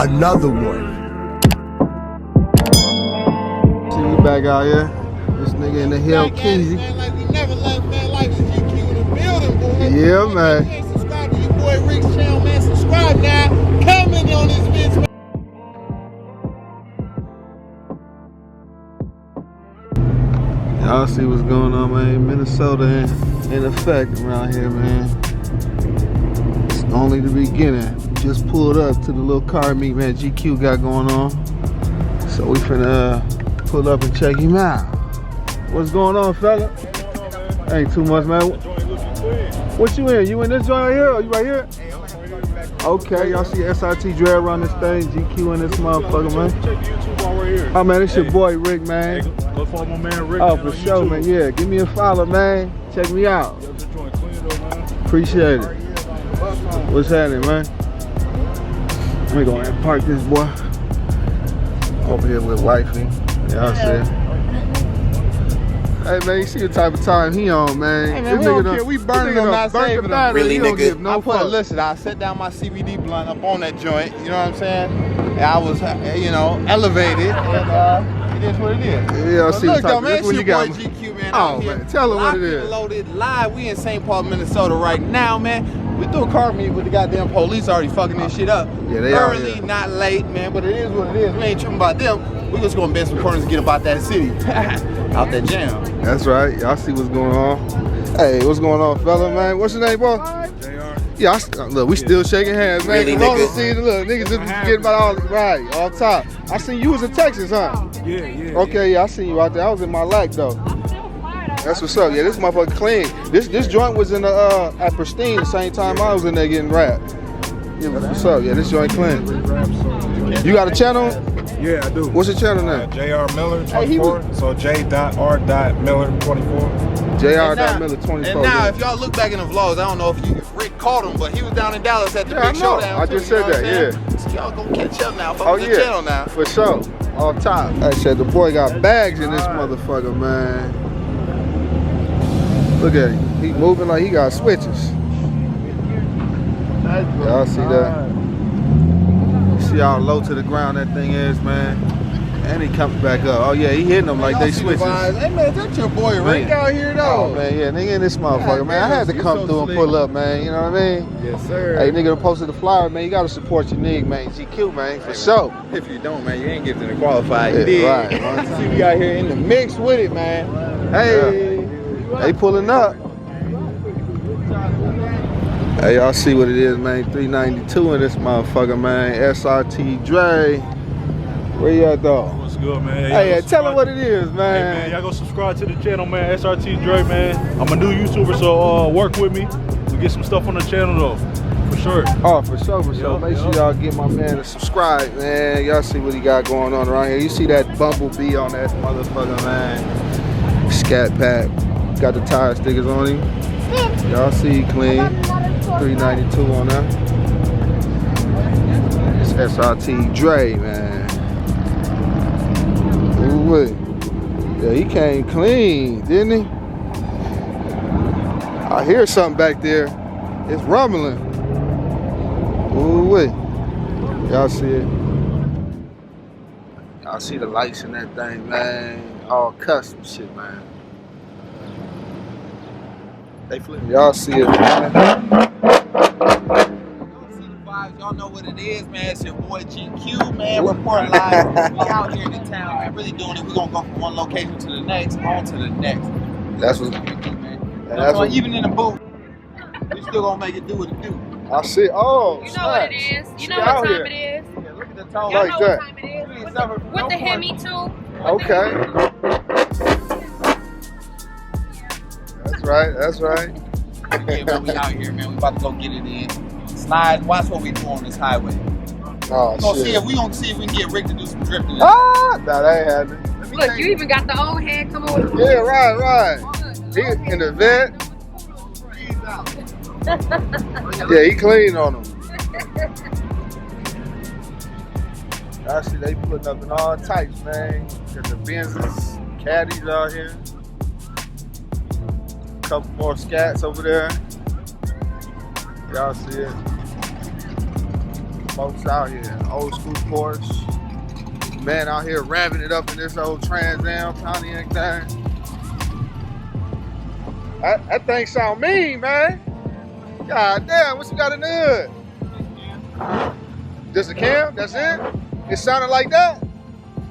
another one. See, we back out here. This nigga in the Hill Keezy. Man, like we never left, man. Like it's GQ in the building, boy. Yeah, man. If you ain't subscribed to your boy Rick's channel, man, subscribe now. Comment on this bitch, man. Y'all see what's going on, man. Minnesota in effect around here, man. It's only the beginning. Just pulled up to the little car meet, man, GQ got going on. So we finna pull up and check him out. What's going on, fella? Ain't too much, man. What you in? You in this joint right here? Or you right here? Okay, y'all see SRT Dre around this thing, GQ in this motherfucker, man. Check the YouTube while we're here. Oh, man, it's your boy Rick, man. Hey, go follow my man Rick. Oh, man, for on sure, YouTube. man. Yeah, give me a follow, man. Check me out. Yo, this joint clean though, man. Appreciate it. What's happening, man? Let me go ahead and park this boy. Over here with wifey. Y'all see. Hey, man, you see the type of time he on, man. Hey, man, we don't care. We burning them, not saving them. Really, nigga? I put a listen. I set down my CBD blunt up on that joint. You know what I'm saying? And I was, you know, elevated, and it is what it is. Yeah, I see the Look, type though, of man, it's when your you got. boy GQ, man. Oh, out here. man, tell him what it is. Loaded live. We in St. Paul, Minnesota right now, man. We threw a car meet with the goddamn police already fucking this shit up. Yeah, they are. Early, not late, man. But it is what it is. We ain't tripping about them. We just gonna bend some corners and get about that city, out that jam. That's right. Y'all see what's going on. Hey, what's going on, fella, man? What's your name, boy? JR. Yeah, look, we still shaking hands, man. Really, Come on, nigga? see, look, niggas just getting about all right, all top. I seen you was in Texas, huh? Yeah. Okay, yeah, I seen you out there. I was in my lack though. That's what's up. Yeah, this motherfucker clean. This joint was in the at Pristine the same time I was in there getting wrapped. Yeah, what's up? Yeah, this joint clean. You got a channel? Yeah, I do. What's your channel name? JR Miller Hey, he 24. So J.R.Miller 24. Jr.Miller 24. And now, if y'all look back in the vlogs, I don't know if Rick caught him, but he was down in Dallas at the Yeah, I big know. showdown. I too, just you know said what that, I'm saying? So y'all gonna catch up now. Fuck Oh with the yeah, channel now. for sure. All top. I said the boy got bags in this motherfucker, man. Look at him. He moving like he got switches. Y'all see that? You see how low to the ground that thing is, man? And he comes back up. Oh yeah, he hitting them like they switches. Hey man, that's your boy Rick Man. out here though. Oh man, yeah, nigga in this motherfucker, man. I had to you come so through and slick. pull up, man. You know what I mean? Yes sir. Hey, nigga, posted the flyer, man. You gotta support your nigga, man. GQ, man, for sure. If you don't, man, you ain't getting to qualify. You Yeah, did. right. See, we out here in the mix with it, man. Hey, they pulling up. Hey, y'all see what it is, man. 392 in this motherfucker, man. SRT Dre. Where you at, though? What's good, man? Hey, tell them what it is, Hey, man, man. y'all go subscribe to the channel, man. SRT Dre, man. I'm a new YouTuber, so work with me. We get some stuff on the channel, though. For sure. Oh, for sure, for sure. Yup, Make sure yup. y'all get my man to subscribe, man. Y'all see what he got going on around here. You see that bumblebee on that motherfucker, man. Scat Pack. Got the tire stickers on him. Y'all see he clean. 392 on that. It's SRT Dre, man. Ooh, wait. Yeah, he came clean, didn't he? I hear something back there. It's rumbling. Ooh, wait. Y'all see it? Y'all see the lights in that thing, man. All custom shit, man. They flip. Y'all see it, man. Y'all know what it is, man. It's your boy GQ, man. Reporting live. We out here in the town, man. Really doing it. We're gonna go from one location to the next, on to the next. That's what. That's why even in the booth, we still gonna make it do what it do. I see. Oh, You know what it is. You know out what here. time it is. Yeah, look at the tone. Y'all Like know that. what time it is. With the Hemi too. Okay. That's right. That's right. Yeah, man, we out here, man. We about to go get it in. Slide. Watch what we do on this highway. Oh We gonna see shit. if we gonna see if we can get Rick to do some drifting. Ah, nah, that ain't happening. Look, you even got the old head come on. Yeah, right. He in the vet. Yeah, he clean on them. I see they putting up in all types, man. Got the Benzes, caddies out here. Couple more scats over there. Y'all see it. folks out here. Old school Porsche. Man out here revving it up in this old Trans Am Pontiac thing. That thing sound mean, man. God damn, what you got in the hood? Just a cam? That's it? It sounded like that?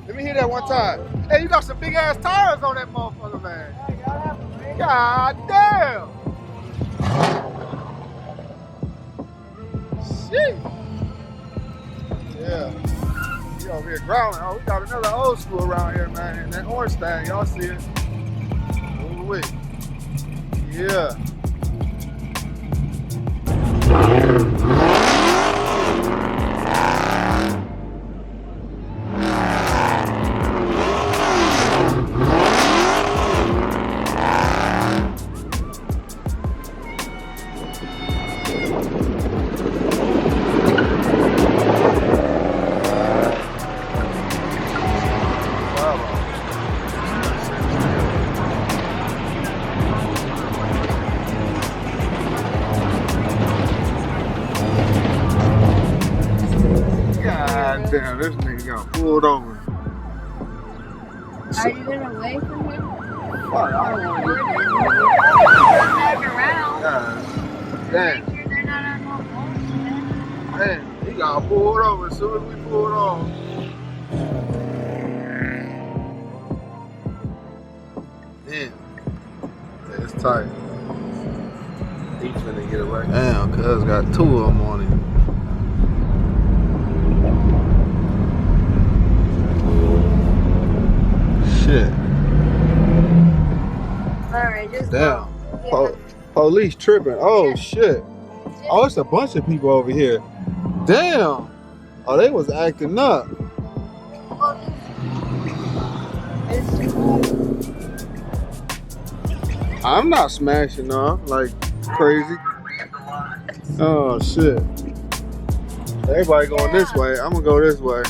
Let me hear that one time. Hey, you got some big ass tires on that motherfucker, man. God damn. Shit. Yeah. You over here growling. Oh, we got another old school around here, man. And that orange thing, y'all see it. Ooh, wait. Yeah. Damn, this nigga got pulled over. Are you gonna wait for him? What? I don't want to Back around. damn. Make sure they're not on no bullshit. Man, he got pulled over as soon as we pulled off. Damn. Yeah, it's tight. He's finna get away. Damn, cuz got 2 of them on him. Shit. Alright, just Damn. go. Police tripping. Oh shit. Oh, it's a bunch of people over here. Damn. Oh, they was acting up. I'm not smashing off like crazy. Oh shit. Everybody going this way. I'm gonna go this way.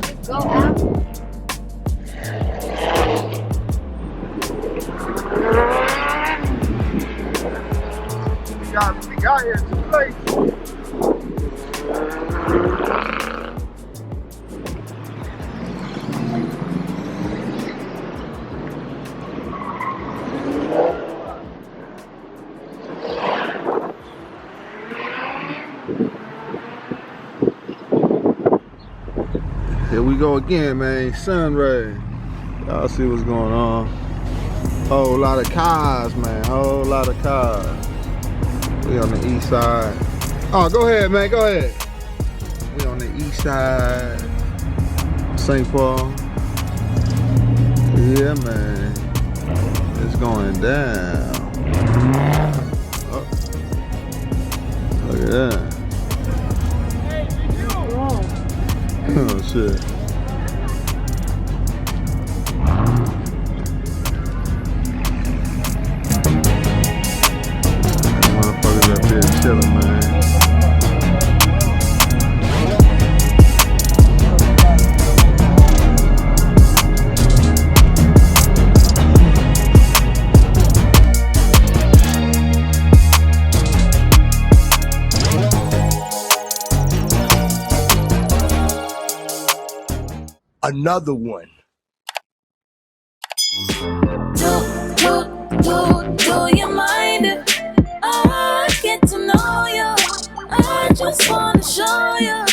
Just go out. We got here too late. Here we go again, man. Sun ray. Y'all see what's going on. Whole lot of cars, man. Whole lot of cars. We on the east side. Oh, go ahead, man. Go ahead. We on the east side. St. Paul. Yeah, man. It's going down. Oh. Look at that. Oh, shit. Motherfuckers up here chilling, man. Another one. Do you mind if I get to know you? I just wanna show you